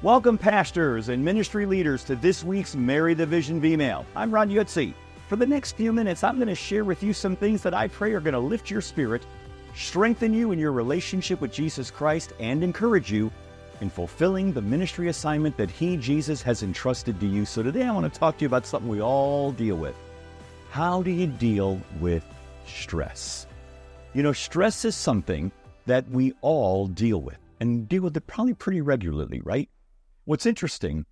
Welcome, pastors and ministry leaders, to this week's Marry the Vision V-Mail. I'm Ron Jutze. For the next few minutes, I'm going to share with you some things that I pray are going to lift your spirit, strengthen you in your relationship with Jesus Christ, and encourage you in fulfilling the ministry assignment that He, Jesus, has entrusted to you. So today I want to talk to you about something we all deal with. How do you deal with stress? You know, stress is something that we all deal with, and deal with it probably pretty regularly, right? What's interesting,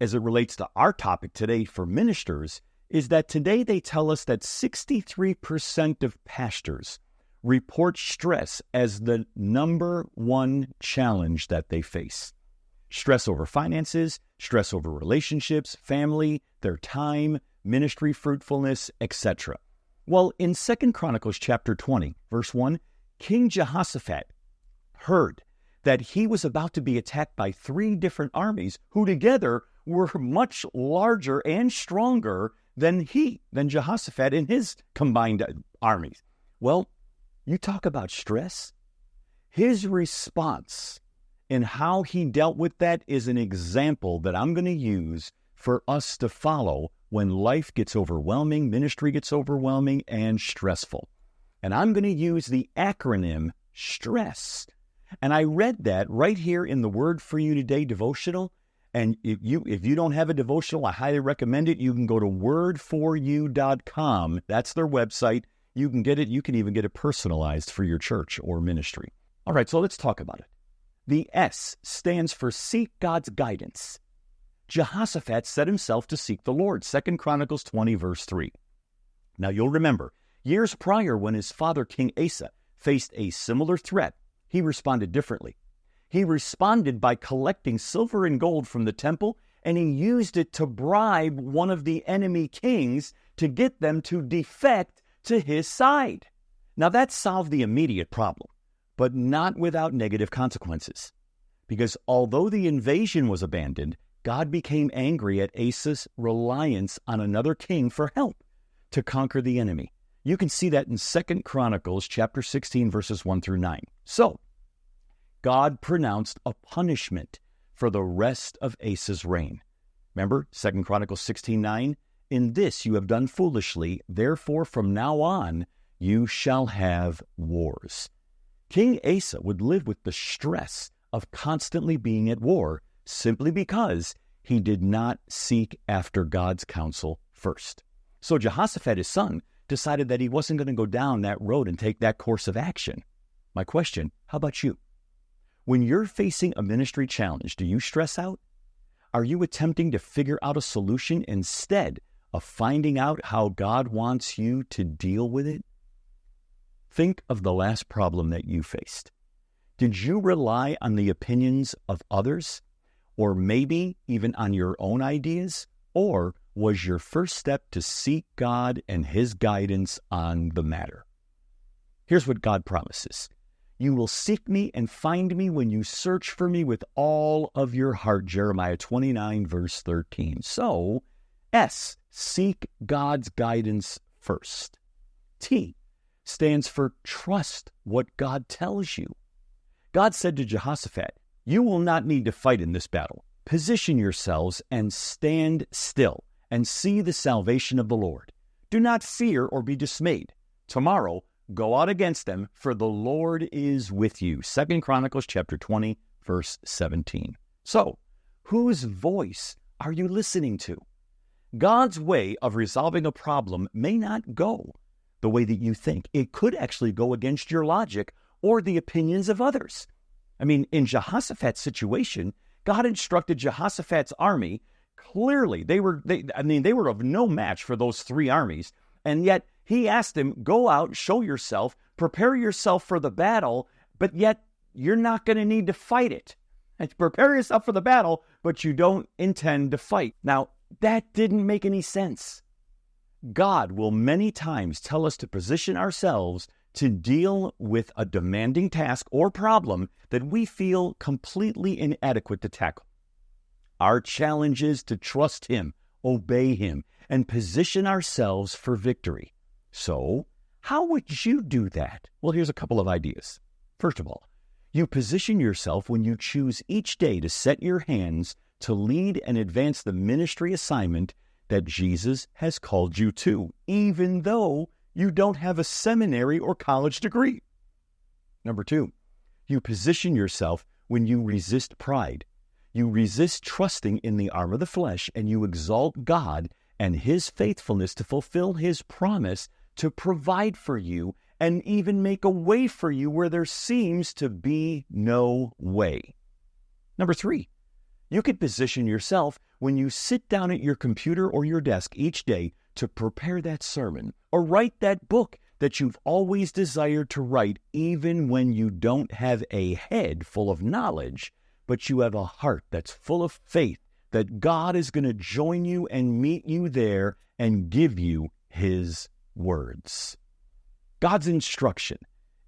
as it relates to our topic today for ministers, is that today they tell us that 63% of pastors report stress as the number one challenge that they face. Stress over finances, stress over relationships, family, their time, ministry fruitfulness, etc. Well, in 2 Chronicles chapter 20, verse 1, King Jehoshaphat heard that he was about to be attacked by 3 different armies who together were much larger and stronger than Jehoshaphat in his combined armies. Well, you talk about stress. His response and how he dealt with that is an example that I'm going to use for us to follow when life gets overwhelming, ministry gets overwhelming and stressful. And I'm going to use the acronym S.T.R.E.S.S. And I read that right here in the Word for You Today devotional. And if you don't have a devotional, I highly recommend it. You can go to wordforyou.com. That's their website. You can get it. You can even get it personalized for your church or ministry. All right, so let's talk about it. The S stands for seek God's guidance. Jehoshaphat set himself to seek the Lord. 2 Chronicles 20, verse 3. Now you'll remember, years prior when his father King Asa faced a similar threat, he responded differently. He responded by collecting silver and gold from the temple, and he used it to bribe one of the enemy kings to get them to defect to his side. Now that solved the immediate problem, but not without negative consequences. Because although the invasion was abandoned, God became angry at Asa's reliance on another king for help to conquer the enemy. You can see that in 2 Chronicles chapter 16, verses 1 through 9. So, God pronounced a punishment for the rest of Asa's reign. Remember 2 Chronicles 16:9? In this you have done foolishly, therefore from now on you shall have wars. King Asa would live with the stress of constantly being at war simply because he did not seek after God's counsel first. So Jehoshaphat, his son, decided that he wasn't going to go down that road and take that course of action. My question, how about you? When you're facing a ministry challenge, do you stress out? Are you attempting to figure out a solution instead of finding out how God wants you to deal with it? Think of the last problem that you faced. Did you rely on the opinions of others, or maybe even on your own ideas? Or was your first step to seek God and His guidance on the matter? Here's what God promises. You will seek me and find me when you search for me with all of your heart, Jeremiah 29, verse 13. So, S, seek God's guidance first. T stands for trust what God tells you. God said to Jehoshaphat, you will not need to fight in this battle. Position yourselves and stand still and see the salvation of the Lord. Do not fear or be dismayed. Tomorrow, go out against them, for the Lord is with you. 2 Chronicles chapter 20, verse 17. So, whose voice are you listening to? God's way of resolving a problem may not go the way that you think. It could actually go against your logic or the opinions of others. I mean, in Jehoshaphat's situation, God instructed Jehoshaphat's army. Clearly, they were of no match for those 3 armies, and yet He asked him, go out, show yourself, prepare yourself for the battle, but yet you're not going to need to fight it. And prepare yourself for the battle, but you don't intend to fight. Now, that didn't make any sense. God will many times tell us to position ourselves to deal with a demanding task or problem that we feel completely inadequate to tackle. Our challenge is to trust Him, obey Him, and position ourselves for victory. So, how would you do that? Well, here's a couple of ideas. First of all, You position yourself when you choose each day to set your hands to lead and advance the ministry assignment that Jesus has called you to, even though you don't have a seminary or college degree. Number 2, you position yourself when you resist pride. You resist trusting in the arm of the flesh, and you exalt God and His faithfulness to fulfill His promise to provide for you and even make a way for you where there seems to be no way. Number 3, you could position yourself when you sit down at your computer or your desk each day to prepare that sermon or write that book that you've always desired to write, even when you don't have a head full of knowledge, but you have a heart that's full of faith that God is going to join you and meet you there and give you His words. God's instruction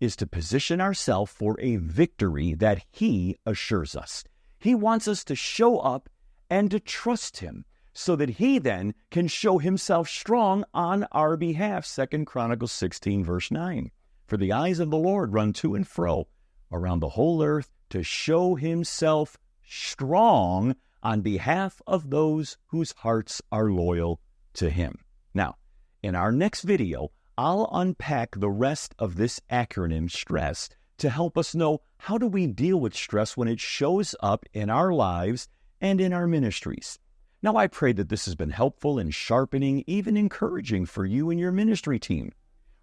is to position ourselves for a victory that He assures us. He wants us to show up and to trust Him so that He then can show Himself strong on our behalf. 2 Chronicles 16, verse 9. For the eyes of the Lord run to and fro around the whole earth to show Himself strong on behalf of those whose hearts are loyal to Him. Now, in our next video, I'll unpack the rest of this acronym S.T.R.E.S.S to help us know how do we deal with stress when it shows up in our lives and in our ministries. Now, I pray that this has been helpful and sharpening, even encouraging for you and your ministry team.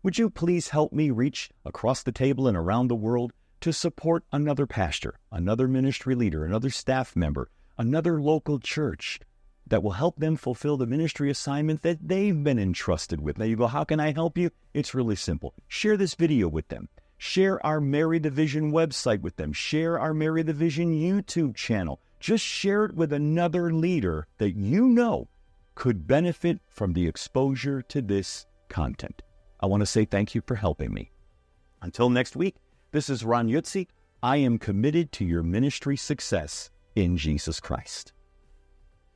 Would you please help me reach across the table and around the world to support another pastor, another ministry leader, another staff member, another local church that will help them fulfill the ministry assignment that they've been entrusted with? Now you go, how can I help you? It's really simple. Share this video with them. Share our Marry the Vision website with them. Share our Marry the Vision YouTube channel. Just share it with another leader that you know could benefit from the exposure to this content. I want to say thank you for helping me. Until next week, this is Ron Jutze. I am committed to your ministry success in Jesus Christ.